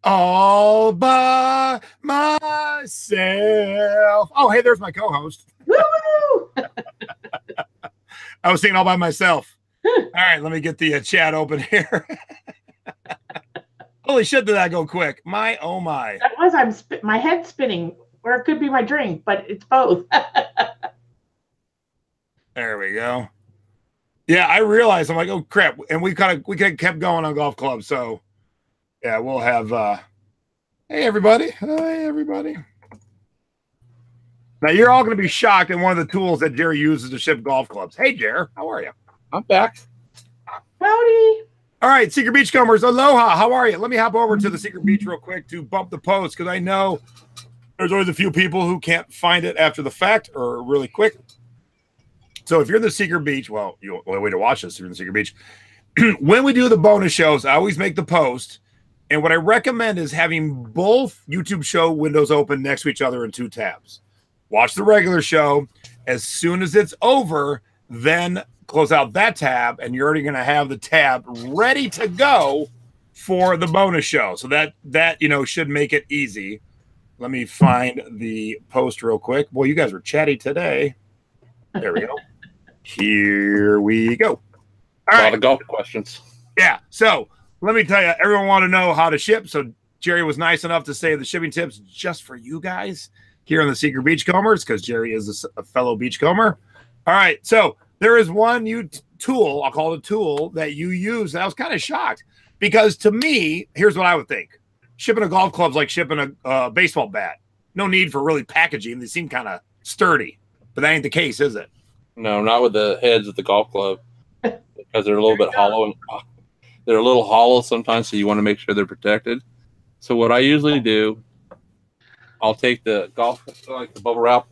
all by myself. Oh, hey, there's my co-host. Woo! I was singing all by myself. All right, let me get the chat open here. Holy shit, did that go quick? My, oh my. That was, my head spinning, or it could be my drink, but it's both. There we go. Yeah, I realized, I'm like, oh crap. And we kind of kept going on golf club. So yeah, we'll have hey everybody. Hey everybody. Now you're all gonna be shocked at one of the tools that Jerry uses to ship golf clubs. Hey Jer, how are you? I'm back. Howdy. All right, Secret Beachcombers, aloha. How are you? Let me hop over to the Secret Beach real quick to bump the post because I know there's always a few people who can't find it after the fact or really quick. So if you're in the Secret Beach, well, the only way to watch this if you're in the Secret Beach. When we do the bonus shows, I always make the post. And what I recommend is having both YouTube show windows open next to each other in 2 tabs. Watch the regular show. As soon as it's over, then close out that tab, and you're already going to have the tab ready to go for the bonus show. So that should make it easy. Let me find the post real quick. Boy, you guys are chatty today. There we go. Here we go. A lot of golf questions. Yeah. So let me tell you, everyone want to know how to ship. So Jerry was nice enough to say the shipping tips just for you guys here on the Secret Beachcombers because Jerry is a fellow beachcomber. All right. So there is one tool, I'll call it a tool, that you use. And I was kind of shocked because to me, here's what I would think. Shipping a golf club is like shipping a baseball bat. No need for really packaging. They seem kind of sturdy, but that ain't the case, is it? No, not with the heads of the golf club because they're a little bit hollow. And they're a little hollow sometimes, so you want to make sure they're protected. So what I usually do, I'll take the golf, like the bubble wrap.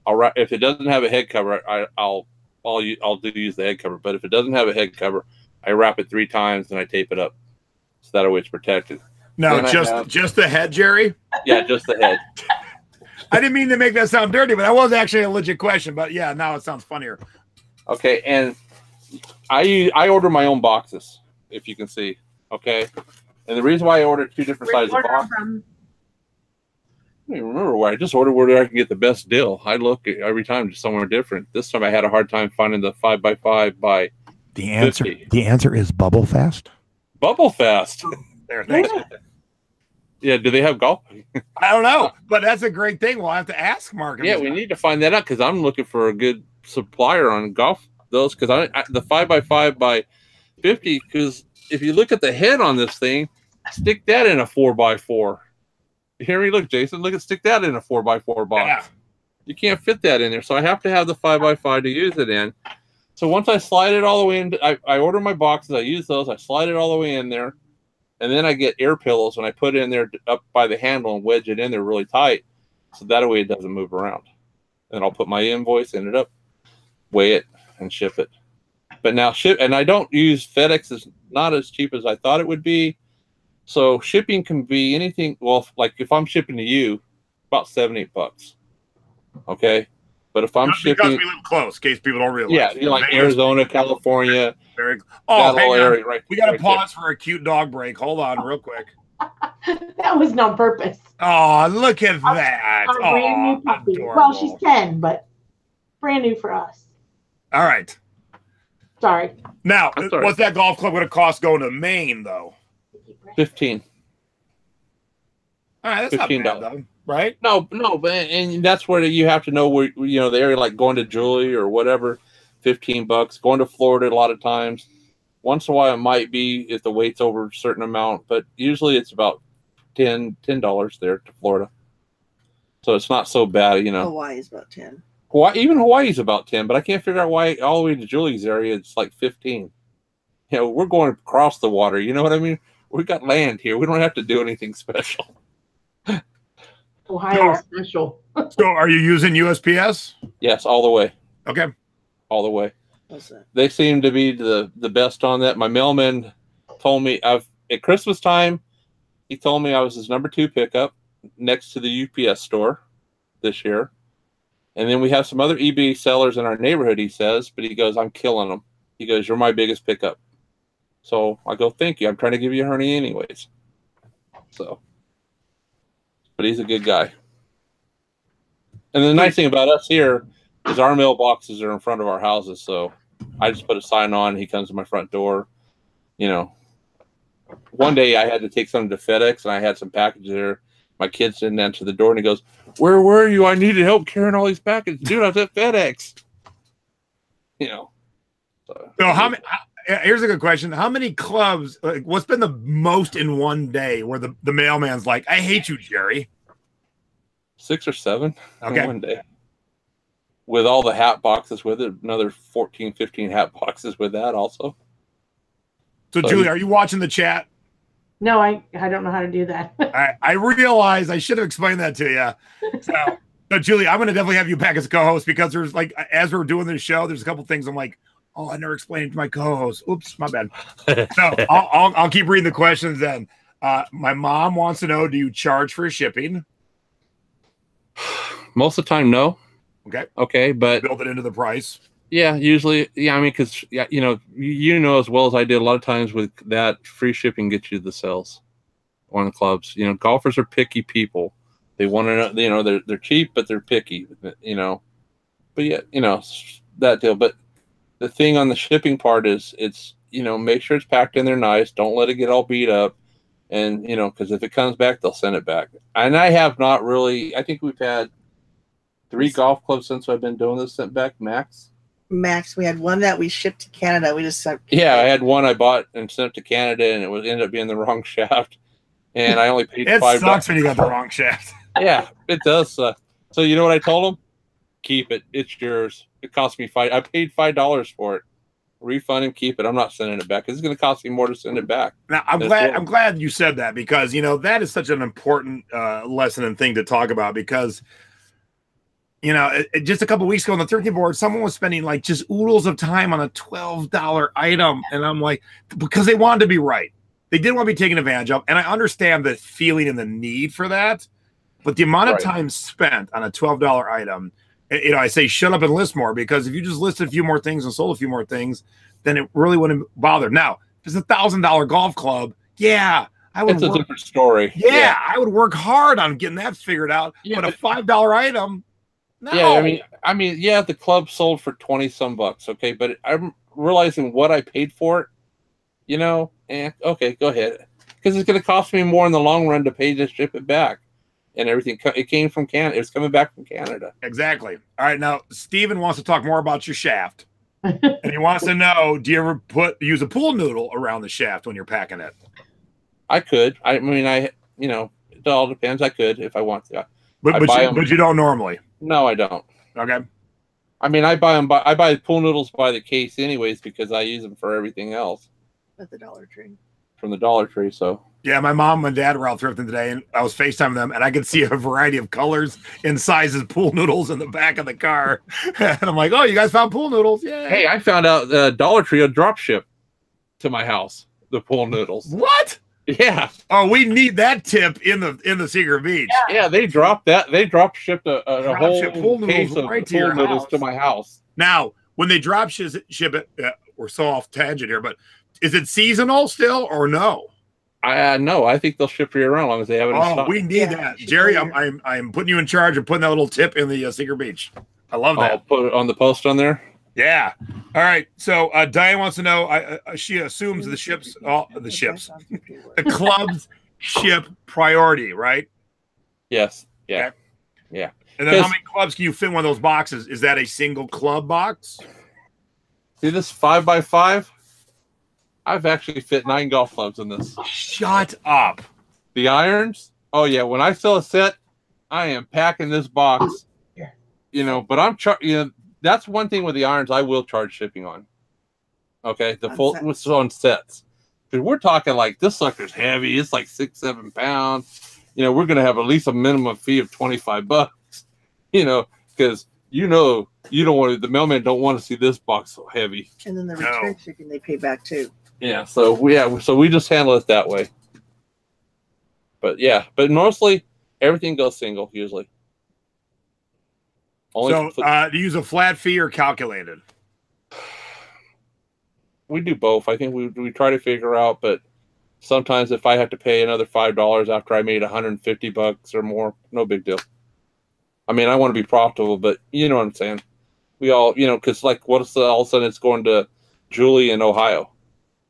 If it doesn't have a head cover, I'll use the head cover. But if it doesn't have a head cover, I wrap it 3 times and I tape it up, so that way it's protected. No, just the head, Jerry. Yeah, just the head. I didn't mean to make that sound dirty, but that was actually a legit question. But yeah, now it sounds funnier. Okay, and I order my own boxes, if you can see. Okay, and the reason why I ordered 2 different sizes of boxes. I don't even remember where I just ordered where I can get the best deal. I look at every time just somewhere different. This time I had a hard time finding the 5x5 by the answer. 50. The answer is Bubble Fast. Bubble Fast. There, thanks. Yeah, do they have golf? I don't know, but that's a great thing. We'll have to ask Mark. Yeah, we need to find that out because I'm looking for a good supplier on golf those because the 5x5 by 50. Because if you look at the head on this thing, stick that in a 4x4. You hear me? Look, Jason. Stick that in a 4x4 box. Yeah. You can't fit that in there, so I have to have the 5x5 to use it in. So once I slide it all the way in, I order my boxes. I use those. I slide it all the way in there. And then I get air pillows and I put it in there up by the handle and wedge it in there really tight. So that way it doesn't move around. And I'll put my invoice in it up, weigh it, and ship it. But now and I don't use FedEx. It's not as cheap as I thought it would be. So shipping can be anything. Well, like if I'm shipping to you, about $7-8. Okay. But if I'm shipping, because we live close, in case people don't realize. Yeah, you know, like Arizona, California. Right, we got to pause for a cute dog break. Hold on, real quick. That wasn't on purpose. Oh, look at that! Brand new puppy. Adorable. Well, she's 10, but brand new for us. All right. Sorry. Now, what's that golf club going to cost going to Maine, though? $15. All right, that's $15. Not bad, though. Right? No, but and that's where you have to know where the area, like going to Julie or whatever, $15. Going to Florida a lot of times. Once in a while it might be if the weight's over a certain amount, but usually it's about $10 there to Florida. So it's not so bad, Hawaii's about 10. Hawaii's about 10, but I can't figure out why all the way to Julie's area it's like 15. We're going across the water. You know what I mean? We got land here. We don't have to do anything special. Ohio special. So are you using USPS? Yes, all the way. Okay. All the way. What's that? They seem to be the best on that. My mailman told me at Christmas time, he told me I was his number 2 pickup next to the UPS store this year. And then we have some other eBay sellers in our neighborhood, he says, but he goes, I'm killing them. He goes, you're my biggest pickup. So I go, thank you. I'm trying to give you a hernia anyways. So but he's a good guy. And the nice thing about us here is our mailboxes are in front of our houses, so I just put a sign on. He comes to my front door. You know, one day I had to take something to FedEx, and I had some packages there. My kid didn't answer the door, and he goes, "Where were you? I needed help carrying all these packages, dude. I was at FedEx." You know. So how many? Here's a good question. How many clubs? Like, what's been the most in one day where the mailman's like, "I hate you, Jerry"? 6 or 7 Okay. in one day. With all the hat boxes with it, another 14, 15 hat boxes with that also. So Julie, are you watching the chat? No, I don't know how to do that. I realize I should have explained that to you. So Julie, I'm going to definitely have you back as a co-host because there's like, as we're doing this show, there's a couple things I'm like, oh, I never explained it to my co-host. Oops, my bad. So I'll keep reading the questions then. My mom wants to know, do you charge for shipping? Most of the time, no. Okay, but build it into the price. Yeah, usually, yeah. I mean, because you know as well as I did. A lot of times with that, free shipping gets you the sales on the clubs. You know, golfers are picky people. They want to know. You know, they're cheap, but they're picky. You know, but yeah, you know that deal. But the thing on the shipping part is, it's make sure it's packed in there nice. Don't let it get all beat up. And because if it comes back, they'll send it back. And I have not really. I think we've had 3 golf clubs since I've been doing this sent back max. We had one that we shipped to Canada. We just sent. Yeah, I had one I bought and sent to Canada, and it ended up being the wrong shaft, and I only paid $5. It sucks when you got the wrong shaft. Yeah, it does. So you know what I told them? Keep it. It's yours. It cost me $5. I paid $5 for it. Refund him. Keep it. I'm not sending it back because it's going to cost me more to send it back. Now I'm glad you said that because that is such an important lesson and thing to talk about because. Just a couple of weeks ago on the 13 board, someone was spending like just oodles of time on a $12 item. And I'm like, because they wanted to be right. They didn't want to be taken advantage of. And I understand the feeling and the need for that. But the amount of time spent on a $12 item, I say shut up and list more because if you just listed a few more things and sold a few more things, then it really wouldn't bother. Now, if it's a $1,000 golf club, yeah, I would. It's a different story. Yeah, I would work hard on getting that figured out. Yeah, but a $5 item. No. Yeah, I mean, yeah, the club sold for $20 some bucks, okay, but I'm realizing what I paid for it, okay, go ahead, because it's going to cost me more in the long run to pay to ship it back and everything. It came from Canada. It's coming back from Canada. Exactly. All right, now Steven wants to talk more about your shaft, and he wants to know: do you ever use a pool noodle around the shaft when you're packing it? I could. I mean, it all depends. I could if I want to. But you don't normally. No, I don't. Okay. I mean, I buy pool noodles by the case anyways because I use them for everything else. At the Dollar Tree. From the Dollar Tree, so. Yeah, my mom and dad were out thrifting today, and I was FaceTiming them, and I could see a variety of colors and sizes pool noodles in the back of the car. And I'm like, oh, you guys found pool noodles? Yeah. Hey, I found out Dollar Tree will drop ship to my house, the pool noodles. What? Yeah. Oh, we need that tip in the Secret Beach. Yeah, they dropped that. They shipped a whole pool case of right pool noodles to my house. Now, when they drop ship it, we're so off tangent here, but is it seasonal still or no? No, I think they'll ship year round as long as they have it in stock. We need that, Jerry. I'm putting you in charge of putting that little tip in the Secret Beach. I love that. I'll put it on the post on there. Yeah. All right. So Diane wants to know. She assumes the clubs ship priority, right? Yes. Yeah. Okay. Yeah. And then how many clubs can you fit in one of those boxes? Is that a single club box? See this 5x5? I've actually fit 9 golf clubs in this. Shut up. The irons? Oh yeah. When I sell a set, I am packing this box. But I'm that's one thing with the irons I will charge shipping on. Okay, the full on sets. Because we're talking like this sucker's heavy. It's like 6-7 pounds. We're gonna have at least a minimum fee of $25. Because you don't want the mailman don't want to see this box so heavy. And then the return shipping they pay back too. Yeah, so we just handle it that way. But mostly everything goes single usually. Do you use a flat fee or calculated? We do both. I think we try to figure out, but Sometimes if I have to pay another $5 after I made $150 or more, no big deal. I mean, I want to be profitable, but you know what I'm saying. We all, because like, all of a sudden it's going to Julie in Ohio.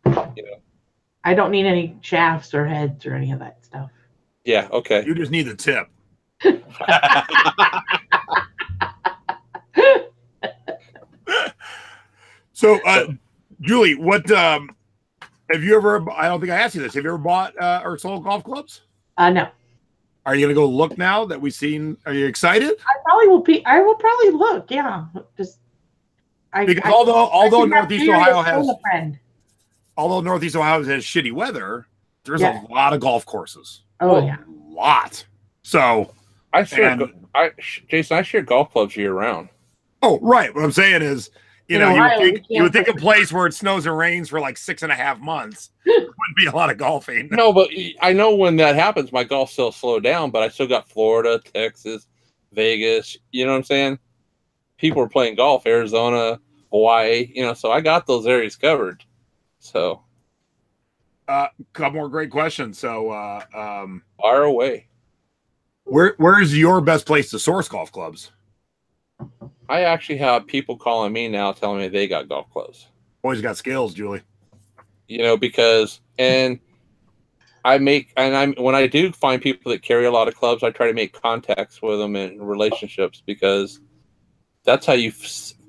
I don't need any shafts or heads or any of that stuff. Yeah. Okay. You just need the tip. So, Julie, what have you ever? I don't think I asked you this. Have you ever bought or sold golf clubs? No. Are you going to go look now that we've seen? Are you excited? I will probably look. Yeah, because although Northeast Ohio has shitty weather, there's a lot of golf courses. Oh yeah, a lot. So Jason, I share golf clubs year round. Oh, right. What I'm saying is, you would think a place where it snows and rains for like 6.5 months wouldn't be a lot of golfing. No, but I know when that happens, my golf still slow down, but I still got Florida, Texas, Vegas. You know what I'm saying? People are playing golf, Arizona, Hawaii, so I got those areas covered. So, couple more great questions. So, fire away. Where's your best place to source golf clubs? I actually have people calling me now telling me they got golf clubs. Always got skills, Julie. Because when I do find people that carry a lot of clubs, I try to make contacts with them and relationships, because that's how you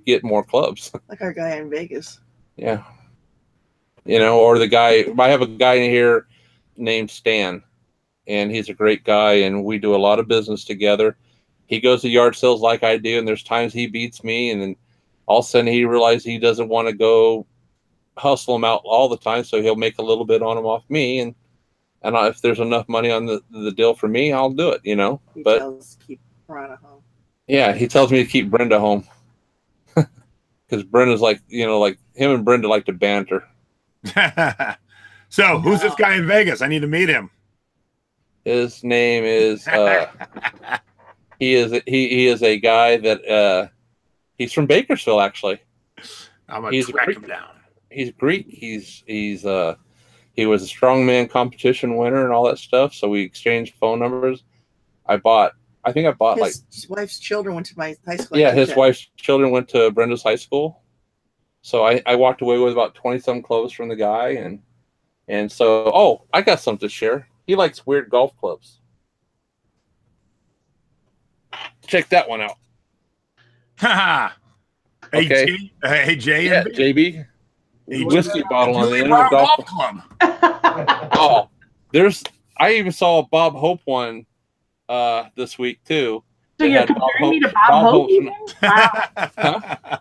get more clubs. Like our guy in Vegas. Yeah. Or the guy, I have a guy in here named Stan, and he's a great guy, and we do a lot of business together. He goes to yard sales like I do, and there's times he beats me, and then all of a sudden he realizes he doesn't want to go hustle them out all the time, so he'll make a little bit on them off me, and if there's enough money on the deal for me, I'll do it, He tells keep Brenda home. Yeah, he tells me to keep Brenda home, because Brenda's like him and Brenda like to banter. So, who's this guy in Vegas? I need to meet him. His name is he is a guy that he's from Bakersfield, actually. I'm gonna track him down. He's Greek. He was a strongman competition winner and all that stuff. So we exchanged phone numbers. I think I bought his wife's children went to my high school. Yeah, his wife's children went to Brenda's high school. So I walked away with about 20-some clubs from the guy, and so I got something to share. He likes weird golf clubs. Check that one out. Ha! Okay. Hey, Jay. Yeah, JB. Hey, whiskey bottle on the end Brown of the golf club. I even saw a Bob Hope one this week too. So you're comparing me to Bob Hope? Wow. Huh?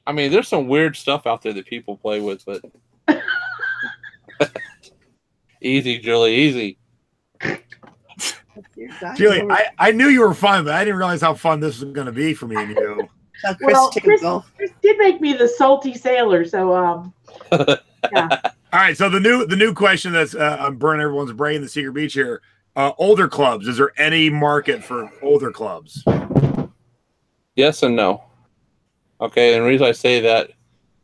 I mean, there's some weird stuff out there that people play with, but easy, Julie, easy. Julie, I knew you were fun, but I didn't realize how fun this was going to be for me and you. Chris did make me the salty sailor, so yeah. All right, so the new question that's I'm burning everyone's brain, the Secret Beach here. Older clubs. Is there any market for older clubs? Yes and no. Okay, and the reason I say that,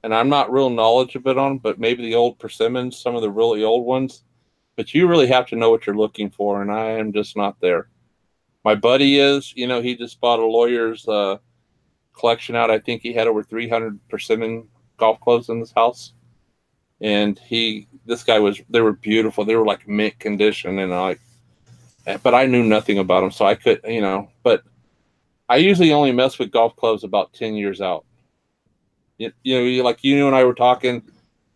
and I'm not real knowledgeable on, but maybe the old persimmons, some of the really old ones. But you really have to know what you're looking for, and I am just not there. My buddy is, he just bought a lawyer's collection out. I think he had over 300 persimmon golf clubs in his house. And they were beautiful. They were like mint condition, and but I knew nothing about them, so I could, but I usually only mess with golf clubs about 10 years out. Like you and I were talking,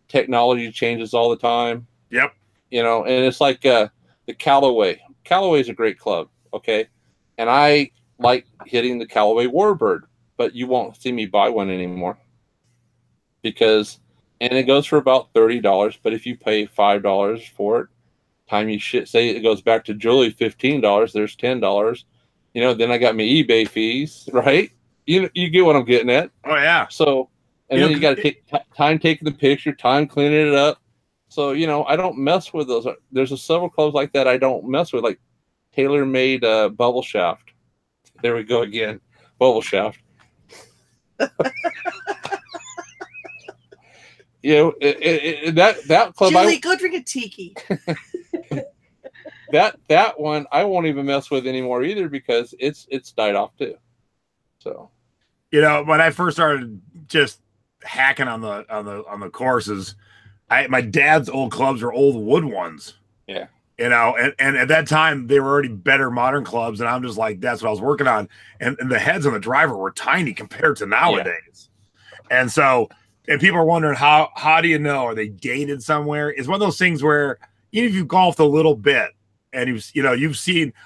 technology changes all the time. Yep. And it's like the Callaway. Callaway is a great club, okay? And I like hitting the Callaway Warbird, but you won't see me buy one anymore. And it goes for about $30, but if you pay $5 for it, say it goes back to Julie, $15, there's $10. Then I got my eBay fees, right? You get what I'm getting at. Oh, yeah. So, and then you got to take time taking the picture, time cleaning it up. So, I don't mess with those. There's several clubs like that I don't mess with, like tailor-made bubble shaft. There we go again. Bubble shaft. You know, that club. Julie, go drink a tiki. that one I won't even mess with anymore either because it's died off too. So, you know, when I first started just hacking on the courses, my dad's old clubs were old wood ones. Yeah. You know, and at that time they were already better modern clubs, and I'm just like, that's what I was working on. And the heads on the driver were tiny compared to nowadays. Yeah. And so, and people are wondering how do you know? Are they dated somewhere? It's one of those things where even if you've golfed a little bit and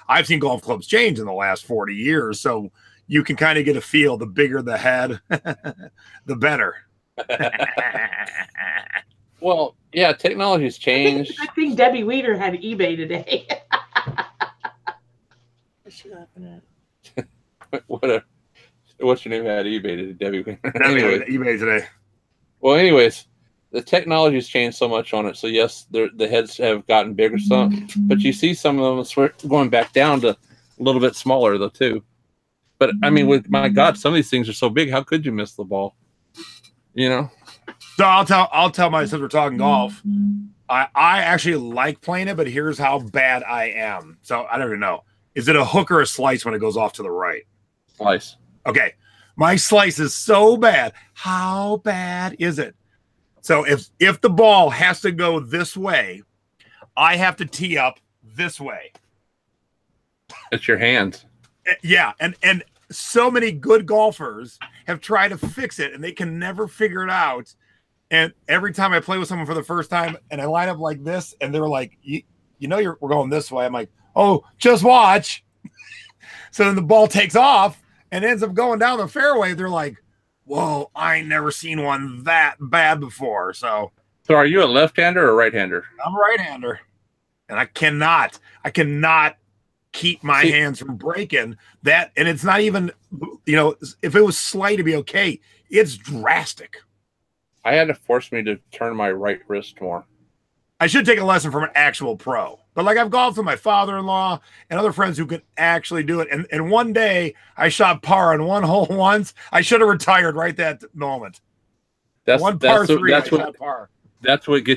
I've seen golf clubs change in the last 40 years. So you can kind of get a feel. The bigger the head, the better. Well, yeah, technology's changed. I think Debbie Weeder had eBay today. What's she laughing at? What's your name at eBay today, Debbie Weeder? Anyway, eBay today. Well, anyways, the technology's changed so much on it. So yes, the heads have gotten bigger some, but you see some of them going back down to a little bit smaller though too. But I mean, with my God, some of these things are so big. How could you miss the ball? You know. So I'll tell my since we're talking golf, I actually like playing it, but here's how bad I am. So I don't even know. Is it a hook or a slice when it goes off to the right? Slice. Okay. My slice is so bad. How bad is it? So if the ball has to go this way, I have to tee up this way. It's your hands. Yeah, and so many good golfers have tried to fix it, and they can never figure it out. And every time I play with someone for the first time, and I line up like this, and they're like, "You know, we're going this way." I'm like, "Oh, just watch." So then the ball takes off and ends up going down the fairway. They're like, "Whoa, I ain't never seen one that bad before." So are you a left-hander or right-hander? I'm a right-hander, and I cannot keep my hands from breaking that. And it's not even, you know, if it was slight, it'd be okay. It's drastic. I had to force me to turn my right wrist more. I should take a lesson from an actual pro. But like I've golfed with my father-in-law and other friends who can actually do it. And one day I shot par on one hole once. I should have retired right that moment. That's what gets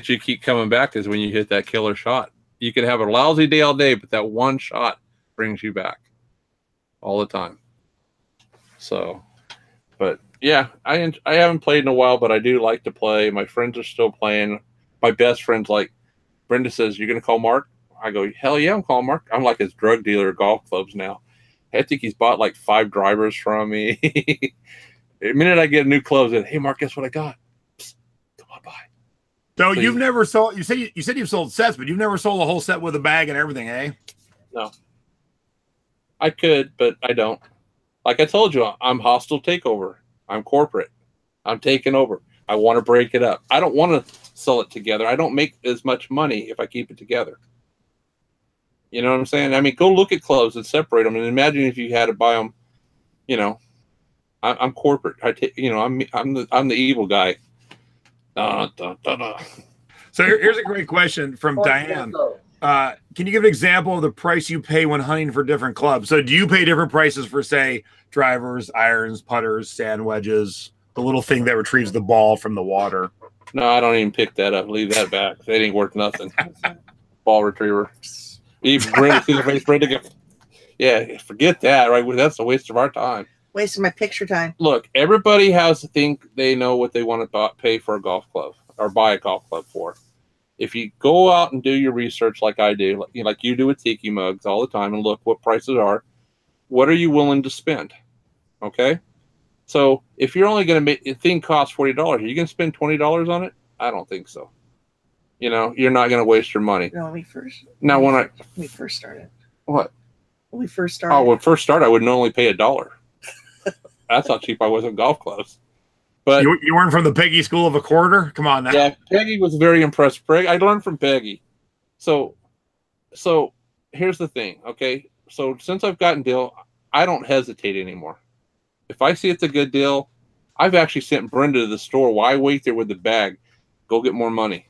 you to keep coming back is when you hit that killer shot. You could have a lousy day all day, but that one shot brings you back all the time. So, but yeah, I haven't played in a while, but I do like to play. My friends are still playing. My best friends, like Brenda says, "You're going to call Mark?" I go, "Hell yeah, I'm calling Mark." I'm like his drug dealer at golf clubs now. I think he's bought like 5 drivers from me. The minute I get a new club, I say, "Hey Mark, guess what I got?" Psst, come on by. So you've never sold. You said you've sold sets, but you've never sold a whole set with a bag and everything, eh? No. I could, but I don't. Like I told you, I'm hostile takeover. I'm corporate. I'm taking over. I want to break it up. I don't want to sell it together. I don't make as much money if I keep it together. You know what I'm saying? I mean, go look at clubs and separate them, and imagine if you had to buy them. You know, I'm corporate. I'm the evil guy. So here's a great question from Diane. Can you give an example of the price you pay when hunting for different clubs? So do you pay different prices for, say, drivers, irons, putters, sand wedges, the little thing that retrieves the ball from the water? No, I don't even pick that up. Leave that back. That ain't worth nothing. Ball retriever. Even Brenda, see the face Brenda. Yeah, forget that. Right? That's a waste of our time. Wasting my picture time. Look, everybody has to think they know what they want to pay for a golf club or buy a golf club for. If you go out and do your research like I do, like you do with Tiki Mugs all the time, and look what prices are, what are you willing to spend? Okay? So if you're only going to make a thing cost $40, are you going to spend $20 on it? I don't think so. You know, you're not going to waste your money. No, when we first started. What? When we first started. Oh, when first started, I would normally pay $1. That's how cheap I was at golf clubs. But you weren't from the Peggy School of a Quarter? Come on now. Yeah, Peggy was very impressed. I learned from Peggy. So here's the thing, okay? So since I've gotten deal, I don't hesitate anymore. If I see it's a good deal, I've actually sent Brenda to the store. Why wait there with the bag? Go get more money.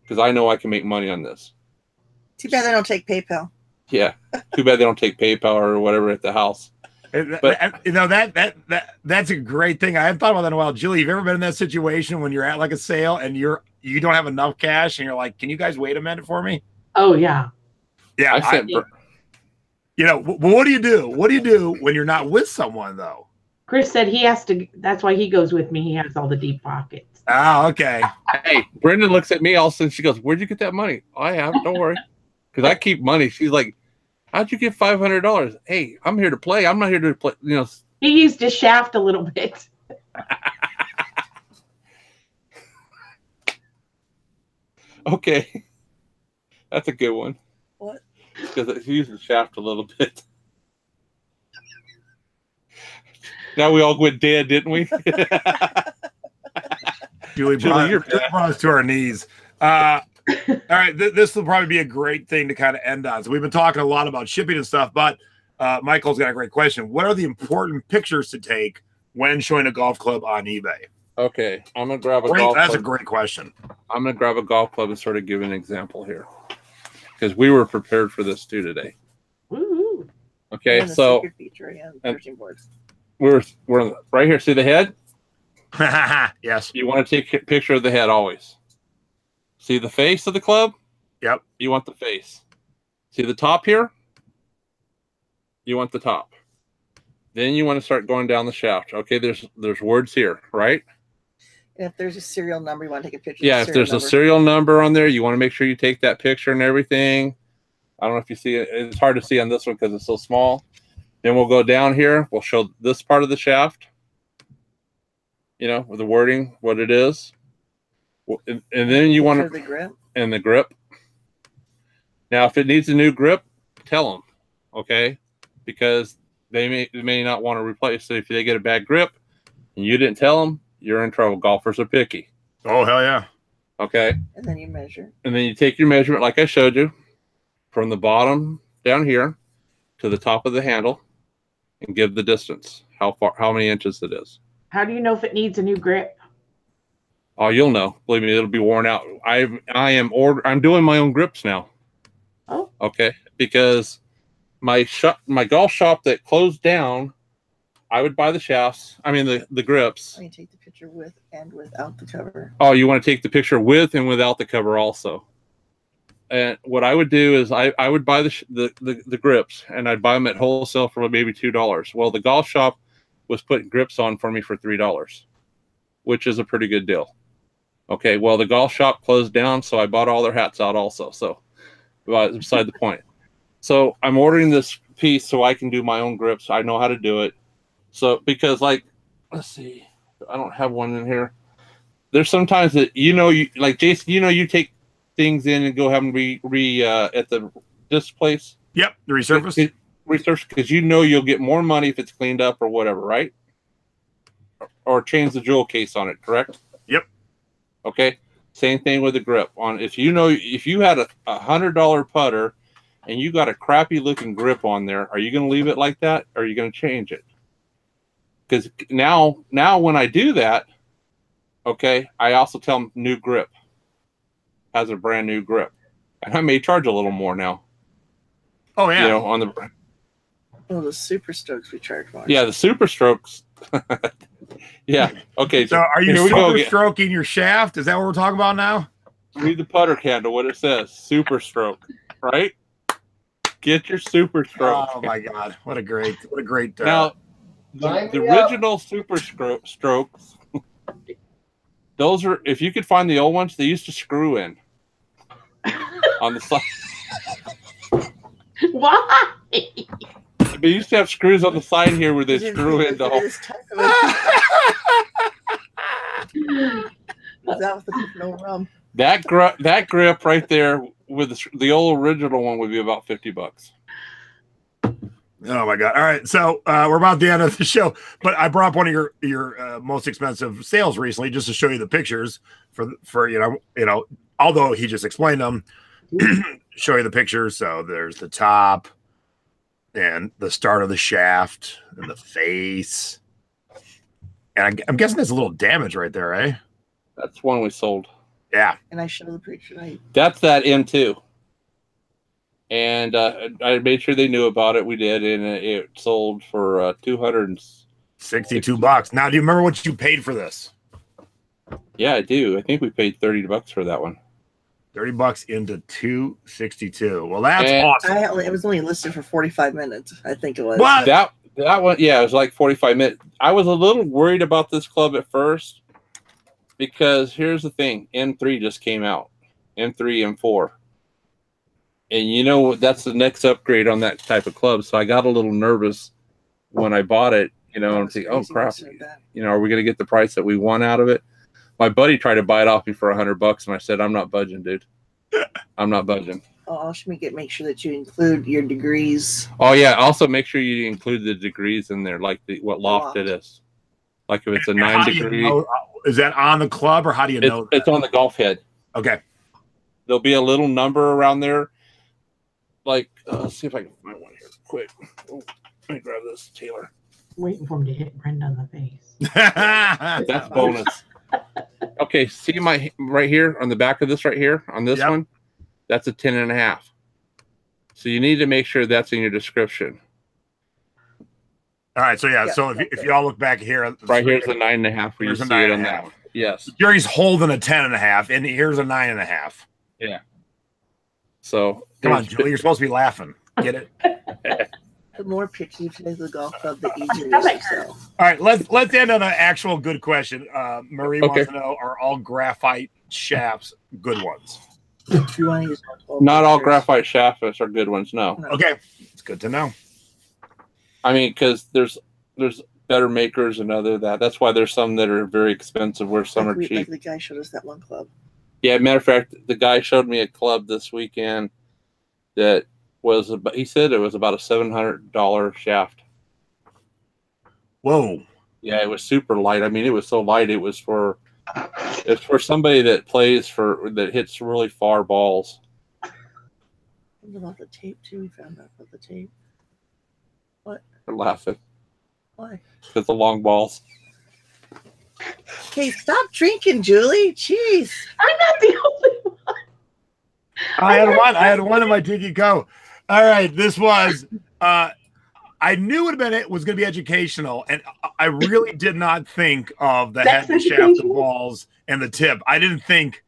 Because I know I can make money on this. Too bad they don't take PayPal. Yeah. Too bad they don't take PayPal or whatever at the house. But you know that's a great thing. I haven't thought about that in a while. Julie, have you ever been in that situation when you're at like a sale and you don't have enough cash and you're like, can you guys wait a minute for me? Oh yeah. Yeah. You know, what do you do? What do you do when you're not with someone though? Chris said he has to. That's why he goes with me. He has all the deep pockets. Oh, okay. Hey, Brendan looks at me all of a sudden. She goes, "Where'd you get that money?" I have. Don't worry, because I keep money. She's like, "How'd you get $500?" Hey, I'm here to play. I'm not here to play. You know. He used his shaft a little bit. Okay, that's a good one. What? Because he used the shaft a little bit. Now we all went dead, didn't we? Julie brought us to our knees. All right, this will probably be a great thing to kind of end on. So we've been talking a lot about shipping and stuff, but Michael's got a great question. What are the important pictures to take when showing a golf club on eBay? Okay, I'm gonna grab a golf club. That's a great question. I'm gonna grab a golf club and sort of give an example here, because we were prepared for this too today. Woo-hoo. Okay, so we're right here. See the head? Yes. You want to take a picture of the head always. See the face of the club? Yep. You want the face. See the top here? You want the top. Then you want to start going down the shaft. Okay, there's words here, right? And if there's a serial number, you want to take a picture. Yeah, if there's a serial number on there, you want to make sure you take that picture and everything. I don't know if you see it. It's hard to see on this one because it's so small. Then we'll go down here. We'll show this part of the shaft. You know, with the wording, what it is. And then you want to the grip. And the grip. Now, if it needs a new grip, tell them, okay? Because they may not want to replace it. If they get a bad grip and you didn't tell them, you're in trouble. Golfers are picky. Oh, hell yeah. Okay. And then you measure. And then you take your measurement, like I showed you, from the bottom down here to the top of the handle, and give the distance, how many inches it is. How do you know if it needs a new grip? Oh, you'll know. Believe me, it'll be worn out. I'm doing my own grips now. Oh. Okay, because my golf shop that closed down, I would buy the shafts. I mean the grips. I can take the picture with and without the cover. Oh, you want to take the picture with and without the cover also. And what I would do is I would buy the grips, and I'd buy them at wholesale for maybe $2. Well, the golf shop was putting grips on for me for $3, which is a pretty good deal. Okay, well, the golf shop closed down, so I bought all their hats out also. So, beside the point. So I'm ordering this piece so I can do my own grips. I know how to do it. So because let's see, I don't have one in here. There's sometimes that like Jason, you take things in and go have them at this place. Yep, the resurface. Research, because you'll get more money if it's cleaned up or whatever, right? Or change the jewel case on it, correct? Yep. Okay. Same thing with the grip. If you had a $100 putter and you got a crappy looking grip on there, are you going to leave it like that, or are you going to change it? Because now when I do that, okay, I also tell them new grip. Has a brand new grip, and I may charge a little more now. Oh yeah, on the. Oh, the Super Strokes we charge more. Yeah, the Super Strokes. Yeah. Okay. So are you super stroking your shaft? Is that what we're talking about now? Read the putter candle. What it says: Super Stroke. Right. Get your Super Stroke. Oh my God! What a great. Now, the original Super Strokes. Those are, if you could find the old ones, they used to screw in on the side. Why? They used to have screws on the side here where they screw in the whole. That grip right there with the old original one would be about $50. Oh my God! All right, so we're about the end of the show, but I brought up one of your most expensive sales recently just to show you the pictures for although he just explained them, show you the pictures. So there's the top and the start of the shaft and the face, and I'm guessing there's a little damage right there, eh? That's one we sold. Yeah, and I showed the picture. That's that M2. And I made sure they knew about it. We did, and it sold for $262. Now, do you remember what you paid for this? Yeah, I do. I think we paid $30 for that one. $30 into 262. Well, that's awesome. It was only listed for 45 minutes. I think it was. What? That one, yeah, it was like 45 minutes. I was a little worried about this club at first because here's the thing: M3 just came out, M3, M4, and you know that's the next upgrade on that type of club. So I got a little nervous when I bought it. You know, and think, oh crap, you know, are we going to get the price that we want out of it? My buddy tried to buy it off me for $100, and I said, I'm not budging, dude. I'm not budging. Oh, should make sure that you include your degrees. Oh yeah, also make sure you include the degrees in there, like what loft it is. Like if it's a 9-degree. Is that on the club, or how do you know? It's on the golf head. Okay. There'll be a little number around there. Like, let's see if I can find one here quick. Oh, let me grab this, Taylor. Waiting for him to hit Brenda on the face. That's bonus. Okay, see my right here on the back of this right here on this one? That's a 10.5. So you need to make sure that's in your description. All right, so so if you all look back here, right here's a 9.5 where you see it on that one. Yes. Jerry's holding a 10.5, and here's a 9.5. Yeah. So come on, Julie, you're supposed to be laughing. Get it? The more picky you take the golf club, the easier it is to sell. All right, let's end on an actual good question. Marie wants to know: are all graphite shafts good ones? You want to use not all graphite shafts are good ones. No. Okay, it's good to know. I mean, because there's better makers and other that. That's why there's some that are very expensive, where some are cheap. Like the guy showed us that one club. Yeah, matter of fact, the guy showed me a club this weekend that was he said it was about a $700 shaft. Whoa. Yeah, it was super light. I mean, it was so light. It's for somebody that that hits really far balls. What about the tape too? We found out about the tape. What? They're laughing. Why? Because the long balls. Okay, stop drinking, Julie. Jeez. I'm not the only one. I had one in my Tiki Co. All right, this was I knew it was going to be educational, and I really did not think of the head, the shaft, the balls, and the tip. I didn't think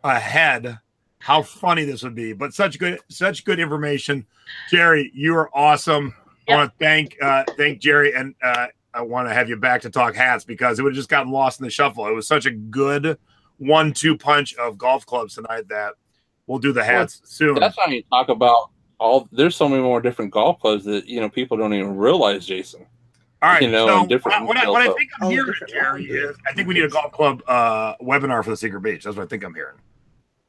ahead how funny this would be, but such good information. Jerry, you are awesome. Yep. I want to thank Jerry, and I want to have you back to talk hats because it would have just gotten lost in the shuffle. It was such a good 1-2 punch of golf clubs tonight that we'll do the hats soon. That's how you talk about there's so many more different golf clubs that people don't even realize, Jason. All right, so what I think I'm hearing, Jerry, is I think we need a golf club webinar for the Secret Beach. That's what I think I'm hearing.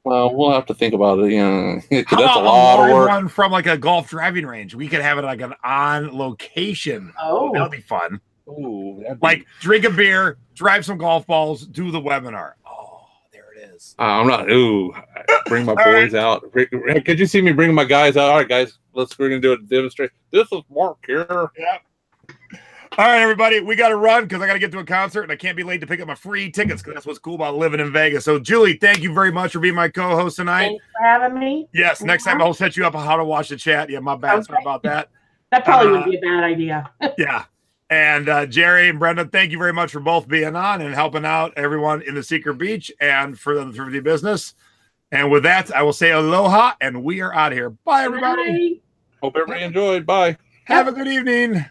Well, we'll have to think about it. That's a lot of work. One from like a golf driving range. We could have it like an on location. Oh, that'll be fun. Ooh, like drink a beer, drive some golf balls, do the webinar. Oh, there it is. I'm not. Ooh, bring my boys out. Could you see me bring my guys out? All right, guys, we're gonna do a demonstration. This is Mark here. Yep. All right, everybody, we got to run because I got to get to a concert and I can't be late to pick up my free tickets because that's what's cool about living in Vegas. So, Julie, thank you very much for being my co-host tonight. Thanks for having me. Yes, next time I'll set you up on how to watch the chat. Yeah, my bad. Sorry about that. That probably would be a bad idea. Yeah. And Jerry and Brenda, thank you very much for both being on and helping out everyone in the Secret Beach and for the Thrifty business. And with that, I will say aloha, and we are out of here. Bye, everybody. Bye. Hope everybody enjoyed. Bye. Have a good evening.